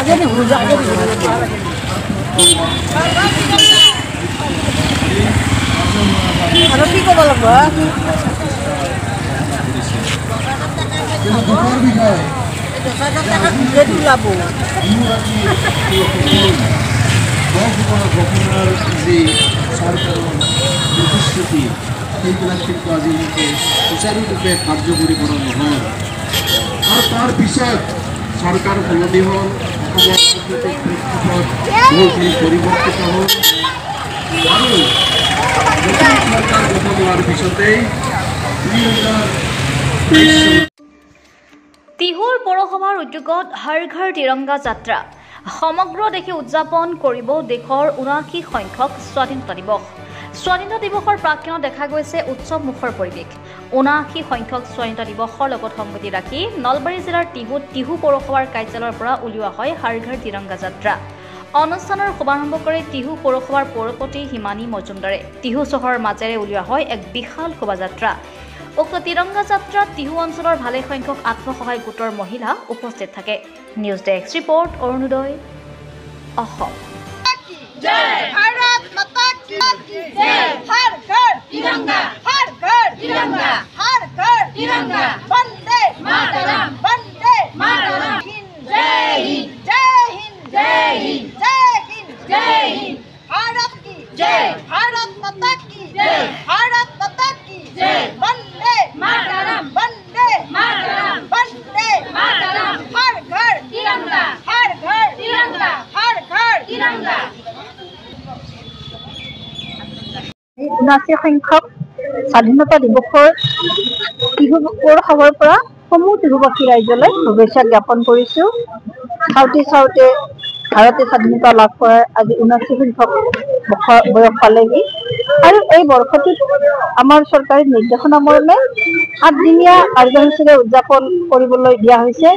আৰু কি ক'ব লাগিব প্ৰতিশ্ৰুতি সেইবিলাক কিন্তু আজিলৈকে সুচাৰুৰূপে কাৰ্যকৰী কৰা নহয় আৰু তাৰ পিছত চৰকাৰ সলনি হ'ল অসমৰ ৰাজনৈতিক প্ৰেক্ষাপট বহুখিনি পৰিৱৰ্তিত হ'ল আৰু নতুন চৰকাৰ গঠন হোৱাৰ পিছতেই 2023 তিহুৰ পৌৰসভাৰ উদ্যোগত হৰ ঘৰ তিৰংগা যাত্ৰা সমগ্ৰ দেশে উদযাপন কৰিব দেশৰ ৭৯ সংখ্যক স্বাধীনতা দিৱস। স্বাধীনতা দিৱসৰ প্ৰাক্ষণত দেখা গৈছে উৎসৱমুখৰ পৰিৱেশ। ৭৯ সংখ্যক স্বাধীনতা দিৱসৰ লগত সংগতি ৰাখি নলবাৰী জিলাৰ তিহুত তিহু পৌৰসভাৰ কাৰ্যালয়ৰ পৰা উলিওৱা হয় হৰ ঘৰ তিৰংগা যাত্ৰা। অনুষ্ঠানৰ শুভাৰম্ভ কৰে তিহু পৌৰসভাৰ পৌৰপতি হিমানী মজুমদাৰে। তিহু চহৰৰ মাজেৰে উলিওৱা হয় এক বিশাল শোভাযাত্ৰা। উক্ত তিৰংগা যাত্ৰাত তিহু অঞ্চলৰ ভালে সংখ্যক আত্মসহায়ক গোটৰ মহিলা উপস্থিত থাকে। News desk report Arunodoi Assam. Bharat माता की जय। हर घर तिरंगा, हर घर तिरंगा, हर घर तिरंगा। वंदे मातरम, वंदे मातरम। जय हिंद, जय हिंद, जय हिंद, जय हिंद, जय हिंद। भारत की जय, भारत माता की जय, भारत माता की जय। वंदे मातरम, वंदे मातरम, वंदे मातरम। हर घर तिरंगा, हर घर तिरंगा, हर घर तिरंगा। ৭৯ সংখ্যক স্বাধীনতা দিৱসৰ তিহু পৌৰসভাৰ পৰা সমূহ তিহুবাসী ৰাইজলৈ শুভেচ্ছা জ্ঞাপন কৰিছোঁ। চাওঁতে চাওঁতে ভাৰতে স্বাধীনতা লাভ কৰাৰ আজি ৭৯ সংখ্যক বয়স পালেহি আৰু এই বৰ্ষটোত আমাৰ চৰকাৰী নিৰ্দেশনা মৰ্মে ৭দিনীয়া কাৰ্যসূচীৰে উদযাপন কৰিবলৈ দিয়া হৈছে।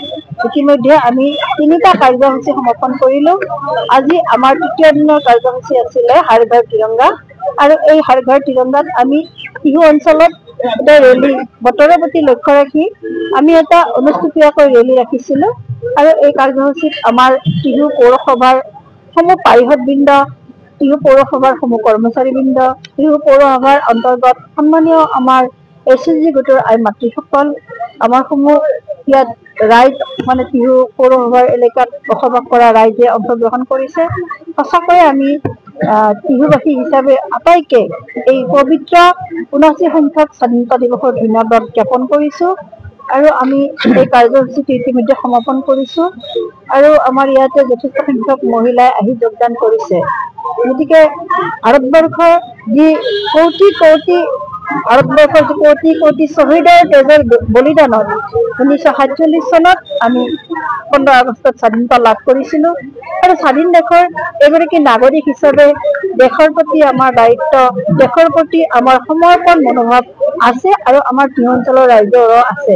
ইতিমধ্যে আমি ৩টা কাৰ্যসূচী সমাপন কৰিলোঁ। আজি আমাৰ ৩য় দিনৰ কাৰ্যসূচী আছিলে হৰ ঘৰ তিৰংগা আৰু এই হৰ ঘৰ তিৰংগাত আমি তিহু অঞ্চলত এটা ৰেলী বতৰৰ প্ৰতি লক্ষ্য ৰাখি আমি এটা অনুষ্টুপীয়াকৈ ৰেলী ৰাখিছিলোঁ আৰু এই কাৰ্যসূচীত আমাৰ তিহু পৌৰসভাৰ সমূহ পাৰিষদবৃন্দ, তিহু পৌৰসভাৰ সমূহ কৰ্মচাৰীবৃন্দ, তিহু পৌৰসভাৰ অন্তৰ্গত সন্মানীয় আমাৰ SHG গোটৰ আই মাতৃসকল, আমাৰ সমূহ ইয়াত ৰাইজ মানে তিহু পৌৰসভাৰ এলেকাত বসবাস কৰা ৰাইজে অংশগ্ৰহণ কৰিছে। সঁচাকৈয়ে আমি তিহুবাসী হিচাপে আটাইকে এই পবিত্ৰ ৭৯ সংখ্যক স্বাধীনতা দিৱসৰ ধন্যবাদ জ্ঞাপন কৰিছোঁ আৰু আমি এই কাৰ্যসূচীটো ইতিমধ্যে সমাপন কৰিছোঁ আৰু আমাৰ ইয়াতে যথেষ্ট সংখ্যক মহিলাই আহি যোগদান কৰিছে। গতিকে ভাৰতবৰ্ষৰ যি কোটি কোটি শ্বহীদৰ তেজৰ বলিদানত 1947 চনত আমি 15 আগষ্টত স্বাধীনতা লাভ কৰিছিলোঁ আৰু স্বাধীন দেশৰ এগৰাকী নাগৰিক হিচাপে দেশৰ প্ৰতি আমাৰ দায়িত্ব, দেশৰ প্ৰতি আমাৰ সমৰ্পণ মনোভাৱ আছে আৰু আমাৰ তিহু অঞ্চলৰ ৰাইজৰো আছে।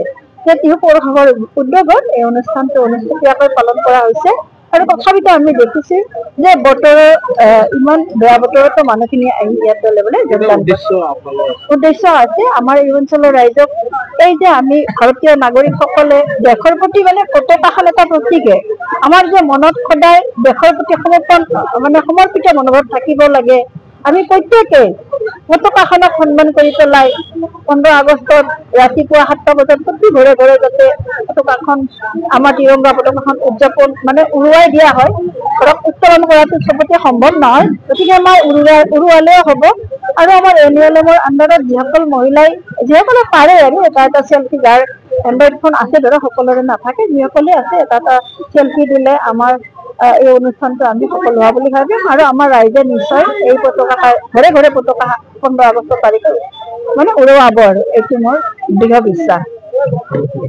তিহু পৌৰসভাৰ উদ্যোগত এই অনুষ্ঠানটো অনুষ্ঠিতভাৱে পালন কৰা হৈছে আৰু তথাপিতো আমি দেখিছোঁ যে বতৰৰ ইমান বেয়া বতৰতো মানুহখিনি আহি ইয়াত যোগদান উদ্দেশ্য আছে আমাৰ এই অঞ্চলৰ ৰাইজক এই যে আমি ভাৰতীয় নাগৰিকসকলে দেশৰ প্ৰতি পতাকাখন এটা প্ৰতীকে আমাৰ যে মনত সদায় দেশৰ প্ৰতি সমৰ্পিত মনোভাৱ থাকিব লাগে। আমি প্ৰত্যেকে পতাকাখনক সন্মান কৰি পেলাই 15 আগষ্টত ৰাতিপুৱা 7টা বজাত প্ৰতি ঘৰে ঘৰে যাতে পতাকাখন আমাৰ তিৰংগা পতাকাখন উদযাপন উৰুৱাই দিয়া হয়। ধৰক উত্তোলন কৰাটো চবতে সম্ভৱ নহয়, গতিকে আমাৰ উৰুৱালেও হ'ব আৰু আমাৰ NLMৰ আণ্ডাৰত যিসকলে পাৰে আৰু এটা চেল্ফি, যাৰ এণ্ড্ৰইড ফোন আছে ধৰক সকলোৰে নাথাকে, যিসকলে আছে এটা চেল্ফি দিলে আমাৰ এই অনুষ্ঠানটো আমি সফল হোৱা বুলি ভাবিম আৰু আমাৰ ৰাইজে নিশ্চয় এই পতাকা ঘৰে ঘৰে পতাকা 15 আগষ্ট তাৰিখে উৰুৱাব আৰু এইটো মোৰ দৃঢ় বিশ্বাস।